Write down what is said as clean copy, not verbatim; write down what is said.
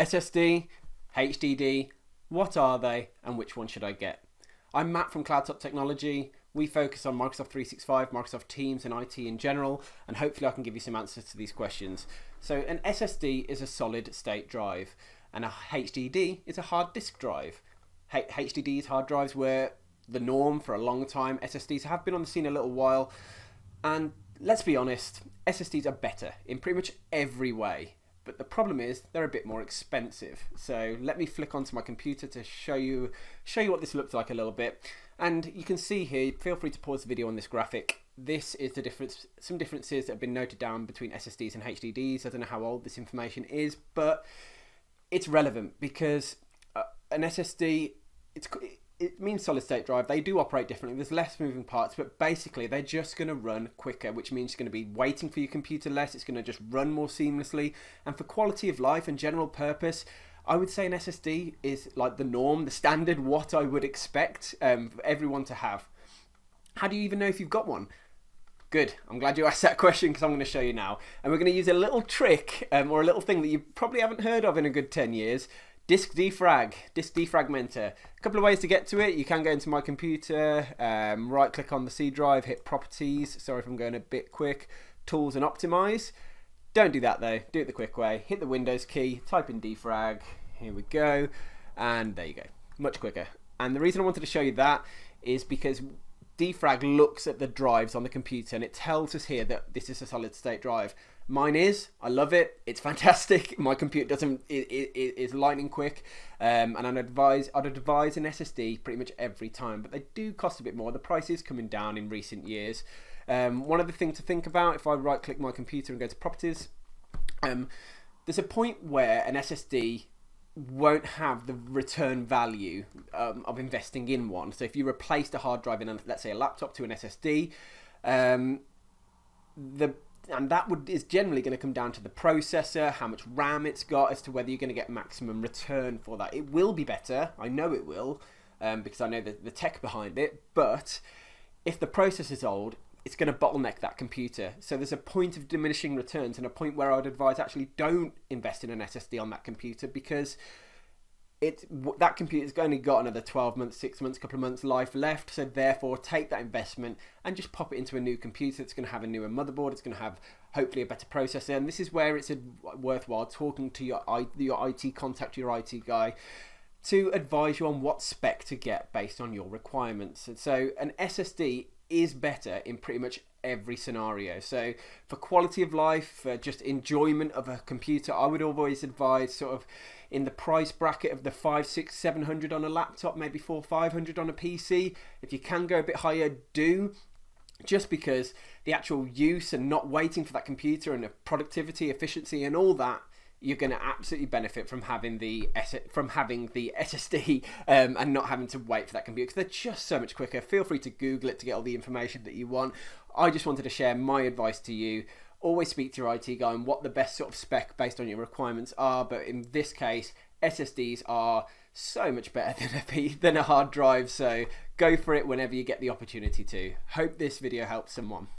SSD, HDD, what are they and which one should I get? I'm Matt from Cloudtop Technology. We focus on Microsoft 365, Microsoft Teams and IT in general, and hopefully I can give you some answers to these questions. So an SSD is a solid state drive and a HDD is a hard disk drive. HDDs, hard drives, were the norm for a long time. SSDs have been on the scene a little while, and let's be honest, SSDs are better in pretty much every way. But the problem is they're a bit more expensive. So let me flick onto my computer to show you what this looks like a little bit. And you can see here, feel free to pause the video on this graphic. This is the difference, some differences that have been noted down between SSDs and HDDs. I don't know how old this information is, but it's relevant because an SSD, it means solid state drive. They do operate differently. There's less moving parts, but basically they're just going to run quicker, which means you're going to be waiting for your computer less. It's going to just run more seamlessly. And for quality of life and general purpose, I would say an SSD is like the norm, the standard, what I would expect everyone to have. How do you even know if you've got one? Good. I'm glad you asked that question because I'm going to show you now. And we're going to use a little trick or a little thing that you probably haven't heard of in a good 10 years. Disk Defrag, Disk Defragmenter. A couple of ways to get to it. You can go into my computer, right click on the C drive, hit Properties. Sorry if I'm going a bit quick. Tools and Optimize. Don't do that though, do it the quick way. Hit the Windows key, type in defrag, here we go, and there you go. Much quicker. And the reason I wanted to show you that is because defrag looks at the drives on the computer and it tells us here that this is a solid state drive. Mine is. I love it. It's fantastic. My computer doesn't is lightning quick, and I'd advise an SSD pretty much every time. But they do cost a bit more. The price is coming down in recent years. One other thing to think about: if I right-click my computer and go to Properties, there's a point where an SSD won't have the return value of investing in one. So if you replaced a hard drive in, let's say, a laptop to an SSD, and that is generally going to come down to the processor, how much RAM it's got, as to whether you're going to get maximum return for that. It will be better, I know it will, because I know the tech behind it, but if the processor's old, it's going to bottleneck that computer. So there's a point of diminishing returns and a point where I would advise actually don't invest in an SSD on that computer, because that computer's only got another 12 months, 6 months, couple of months life left. So therefore take that investment and just pop it into a new computer. It's going to have a newer motherboard. It's going to have hopefully a better processor. And this is where it's worthwhile talking to your IT contact, your IT guy, to advise you on what spec to get based on your requirements. And so an SSD is better in pretty much every scenario. So for quality of life, for just enjoyment of a computer, I would always advise sort of in the price bracket of the 500, 600, 700 on a laptop, maybe 400, 500 on a PC. If you can go a bit higher, do, just because the actual use and not waiting for that computer and the productivity, efficiency and all that, you're going to absolutely benefit from having the SSD and not having to wait for that computer, because they're just so much quicker. Feel free to Google it to get all the information that you want. I just wanted to share my advice to you. Always speak to your IT guy on what the best sort of spec based on your requirements are, but in this case, SSDs are so much better than a hard drive, so go for it whenever you get the opportunity to. Hope this video helps someone.